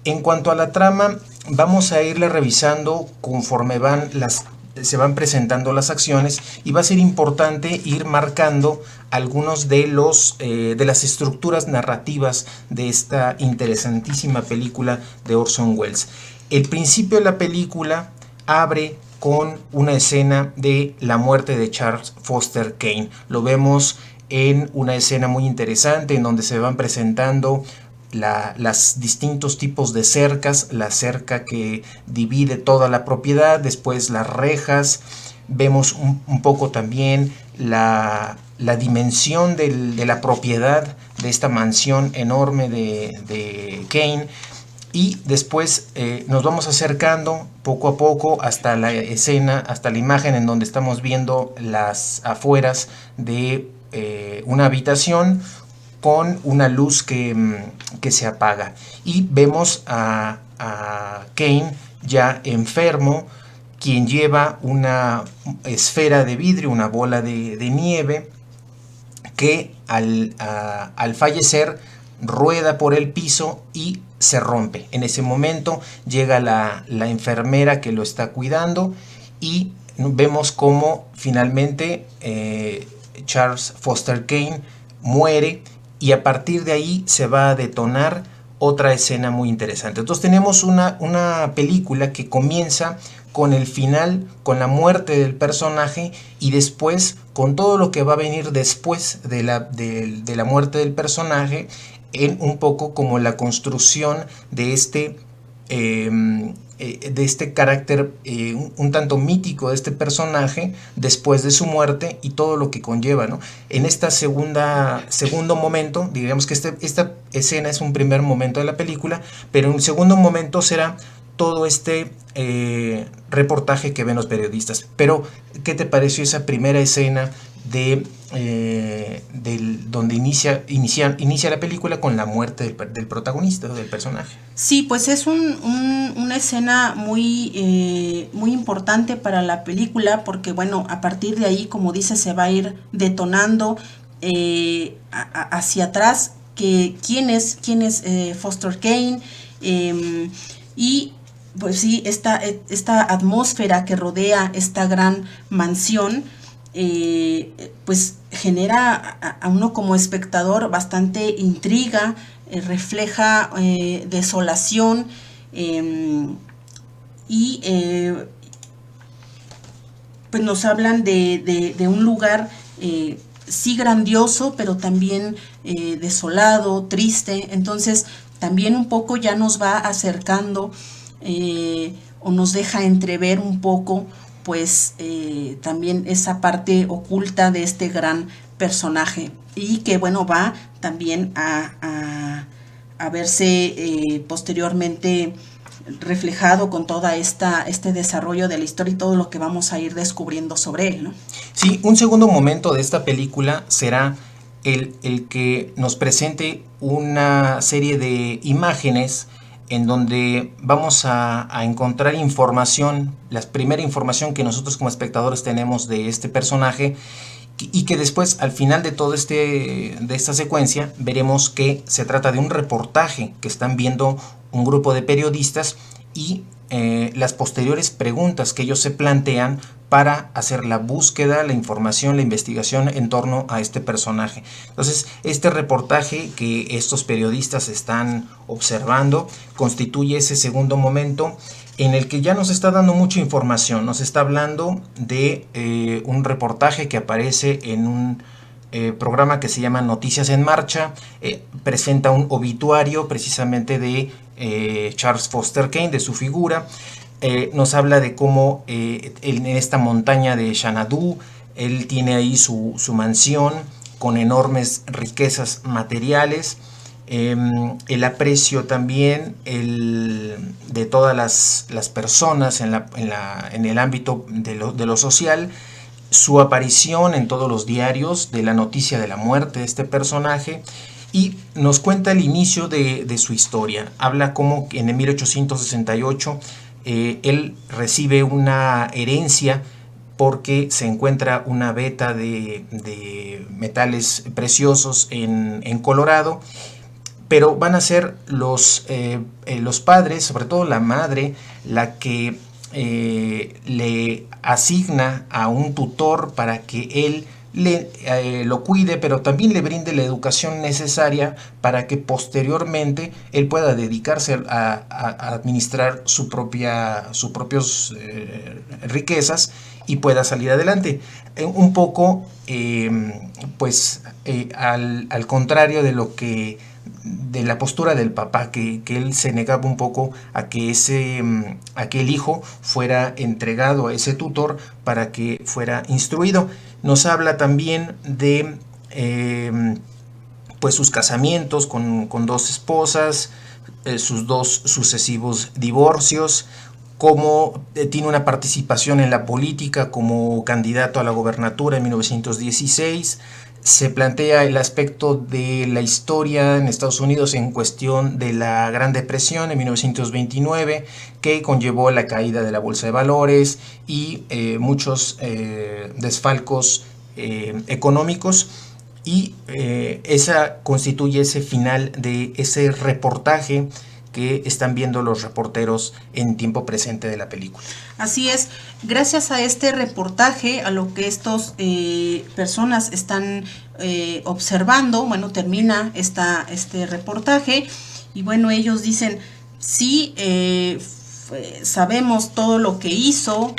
En cuanto a la trama, vamos a irla revisando conforme se van presentando las acciones, y va a ser importante ir marcando algunos de las estructuras narrativas de esta interesantísima película de Orson Welles. El principio de la película abre con una escena de la muerte de Charles Foster Kane. Lo vemos en una escena muy interesante en donde se van presentando las distintos tipos de cercas, la cerca que divide toda la propiedad, después las rejas, vemos un poco también la dimensión de la propiedad de esta mansión enorme de Kane, y después nos vamos acercando poco a poco hasta la escena, hasta la imagen en donde estamos viendo las afueras de una habitación con una luz que se apaga, y vemos a Kane ya enfermo, quien lleva una esfera de vidrio, una bola de nieve, que al fallecer rueda por el piso y se rompe. En ese momento llega la enfermera que lo está cuidando, y vemos cómo finalmente Charles Foster Kane muere, y a partir de ahí se va a detonar otra escena muy interesante. Entonces tenemos una película que comienza con el final, con la muerte del personaje, y después con todo lo que va a venir después de la muerte del personaje, en un poco como la construcción de este carácter un tanto mítico de este personaje después de su muerte y todo lo que conlleva, ¿no? En esta segundo momento, digamos que esta escena es un primer momento de la película, pero en un segundo momento será todo este reportaje que ven los periodistas. Pero, ¿qué te pareció esa primera escena donde inicia la película con la muerte del protagonista, del personaje? Sí, pues es una escena muy importante para la película porque, bueno, a partir de ahí, como dice, se va a ir detonando hacia atrás que quién es Foster Kane, y pues sí, esta atmósfera que rodea esta gran mansión, pues genera a uno como espectador bastante intriga, refleja desolación, y pues nos hablan de un lugar sí grandioso, pero también desolado, triste. Entonces también un poco ya nos va acercando, o nos deja entrever un poco, pues también esa parte oculta de este gran personaje, y que bueno, va también a verse posteriormente reflejado con toda este desarrollo de la historia y todo lo que vamos a ir descubriendo sobre él, ¿no? Sí, un segundo momento de esta película será el que nos presente una serie de imágenes en donde vamos a encontrar información, la primera información que nosotros como espectadores tenemos de este personaje, y que después, al final de todo de esta secuencia, veremos que se trata de un reportaje que están viendo un grupo de periodistas, y las posteriores preguntas que ellos se plantean para hacer la búsqueda, la información, la investigación en torno a este personaje. Entonces, este reportaje que estos periodistas están observando constituye ese segundo momento en el que ya nos está dando mucha información. Nos está hablando de un reportaje que aparece en un programa que se llama Noticias en Marcha. Presenta un obituario precisamente de Charles Foster Kane, de su figura. Nos habla de cómo en esta montaña de Xanadu él tiene ahí su mansión con enormes riquezas materiales. El aprecio también de todas las personas en el ámbito de lo social, su aparición en todos los diarios de la noticia de la muerte de este personaje, y nos cuenta el inicio de su historia. Habla como en el 1868 él recibe una herencia porque se encuentra una veta de metales preciosos en Colorado, pero van a ser los padres, sobre todo la madre, la que le asigna a un tutor para que él lo cuide, pero también le brinde la educación necesaria para que posteriormente él pueda dedicarse a administrar sus propias riquezas y pueda salir adelante. Un poco, al contrario de lo que de la postura del papá, que él se negaba un poco a que el hijo fuera entregado a ese tutor para que fuera instruido. Nos habla también de pues sus casamientos con dos esposas, sus dos sucesivos divorcios, cómo tiene una participación en la política como candidato a la gobernatura en 1916. Se plantea el aspecto de la historia en Estados Unidos en cuestión de la Gran Depresión en 1929, que conllevó la caída de la bolsa de valores y muchos desfalcos económicos, y esa constituye ese final de ese reportaje que están viendo los reporteros en tiempo presente de la película. Así es, gracias a este reportaje, a lo que estos personas están observando, bueno, termina este reportaje y bueno, ellos dicen, sí, sabemos todo lo que hizo,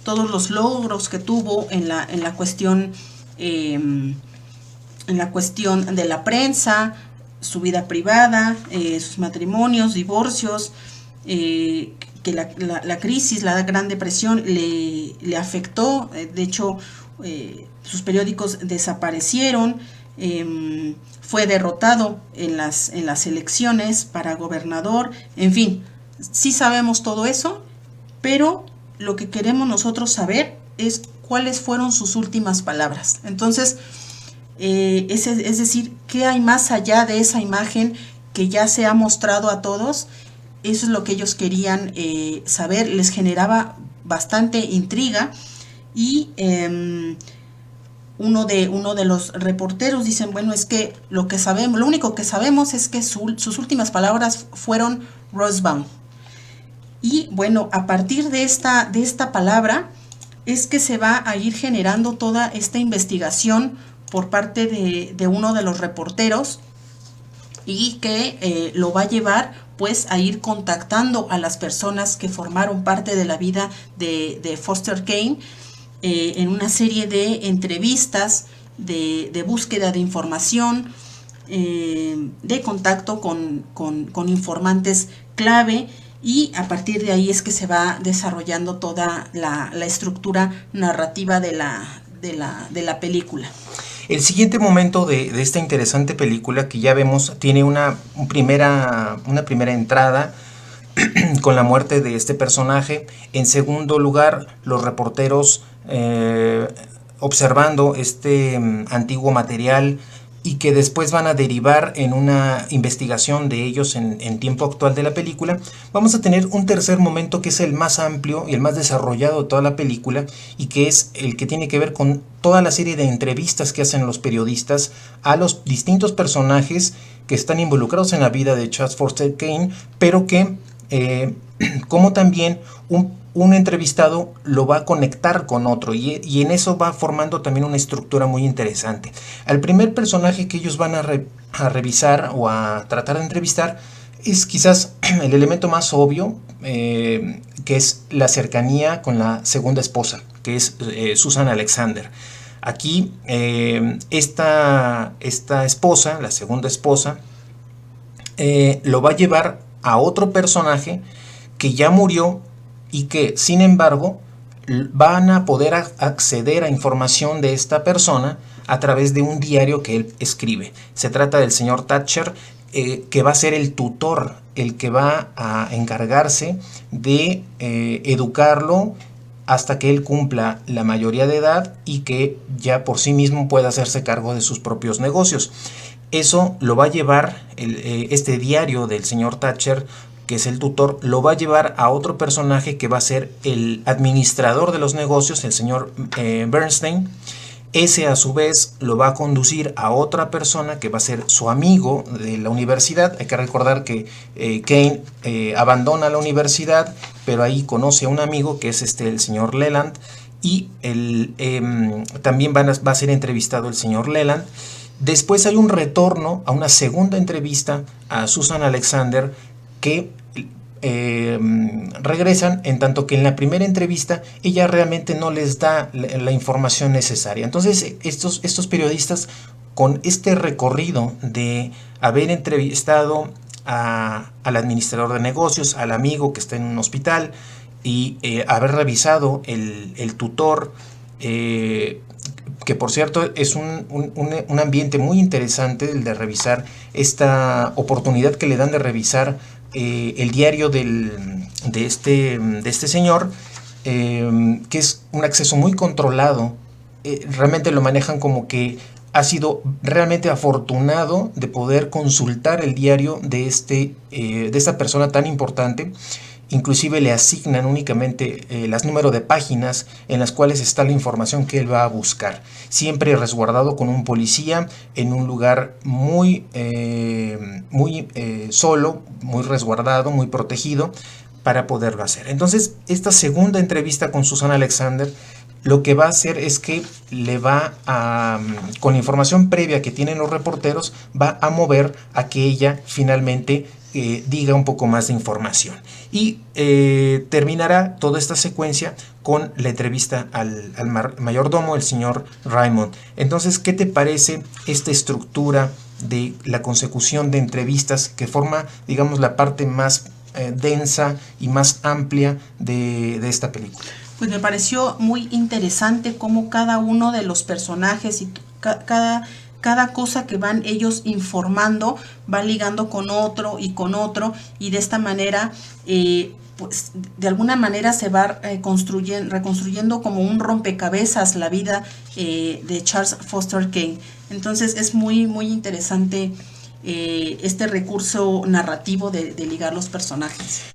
todos los logros que tuvo en la cuestión de la prensa, su vida privada, sus matrimonios, divorcios, que la crisis, la Gran Depresión le afectó. De hecho, sus periódicos desaparecieron, fue derrotado en las elecciones para gobernador, en fin, sí sabemos todo eso, pero lo que queremos nosotros saber es cuáles fueron sus últimas palabras. Entonces, es decir, ¿qué hay más allá de esa imagen que ya se ha mostrado a todos? Eso es lo que ellos querían saber, les generaba bastante intriga y uno de los reporteros dicen, bueno, es que lo único que sabemos es que sus últimas palabras fueron Rosebound. Y bueno, a partir de esta palabra es que se va a ir generando toda esta investigación por parte de uno de los reporteros y que lo va a llevar pues a ir contactando a las personas que formaron parte de la vida de Foster Kane en una serie de entrevistas, de búsqueda de información, de contacto con informantes clave, y a partir de ahí es que se va desarrollando toda la estructura narrativa de la película. El siguiente momento de esta interesante película, que ya vemos, tiene una primera entrada con la muerte de este personaje. En segundo lugar, los reporteros observando este antiguo material y que después van a derivar en una investigación de ellos en tiempo actual de la película. Vamos a tener un tercer momento que es el más amplio y el más desarrollado de toda la película, y que es el que tiene que ver con toda la serie de entrevistas que hacen los periodistas a los distintos personajes que están involucrados en la vida de Charles Foster Kane, pero que como también un entrevistado lo va a conectar con otro, y en eso va formando también una estructura muy interesante. Al primer personaje que ellos van a revisar o a tratar de entrevistar es quizás el elemento más obvio, que es la cercanía con la segunda esposa, que es Susan Alexander. Aquí esta esposa, la segunda esposa, lo va a llevar a otro personaje que ya murió y que, sin embargo, van a poder acceder a información de esta persona a través de un diario que él escribe. Se trata del señor Thatcher, que va a ser el tutor, el que va a encargarse de educarlo hasta que él cumpla la mayoría de edad y que ya por sí mismo pueda hacerse cargo de sus propios negocios. Eso lo va a llevar, este diario del señor Thatcher, que es el tutor, lo va a llevar a otro personaje que va a ser el administrador de los negocios, el señor Bernstein, Ese a su vez lo va a conducir a otra persona que va a ser su amigo de la universidad. Hay que recordar que Kane abandona la universidad, pero ahí conoce a un amigo que es el señor Leland, y también va a ser entrevistado el señor Leland. Después hay un retorno a una segunda entrevista a Susan Alexander, que regresan, en tanto que en la primera entrevista ella realmente no les da la información necesaria. Entonces estos periodistas, con este recorrido de haber entrevistado al administrador de negocios, al amigo que está en un hospital, y haber revisado el tutor, que por cierto es un ambiente muy interesante el de revisar, esta oportunidad que le dan de revisar el diario de este señor, que es un acceso muy controlado. Realmente lo manejan como que ha sido realmente afortunado de poder consultar el diario de esta persona tan importante. Inclusive le asignan únicamente las números de páginas en las cuales está la información que él va a buscar. Siempre resguardado con un policía en un lugar muy solo, muy resguardado, muy protegido, para poderlo hacer. Entonces, esta segunda entrevista con Susan Alexander lo que va a hacer es que le va a, con la información previa que tienen los reporteros, va a mover a que ella finalmente diga un poco más de información. Y terminará toda esta secuencia con la entrevista al mayordomo, el señor Raymond. Entonces, ¿qué te parece esta estructura de la consecución de entrevistas que forma, digamos, la parte más densa y más amplia de esta película? Pues me pareció muy interesante cómo cada uno de los personajes y cada cosa que van ellos informando va ligando con otro, y de esta manera pues de alguna manera se va reconstruyendo como un rompecabezas la vida de Charles Foster Kane. Entonces es muy interesante este recurso narrativo de ligar los personajes.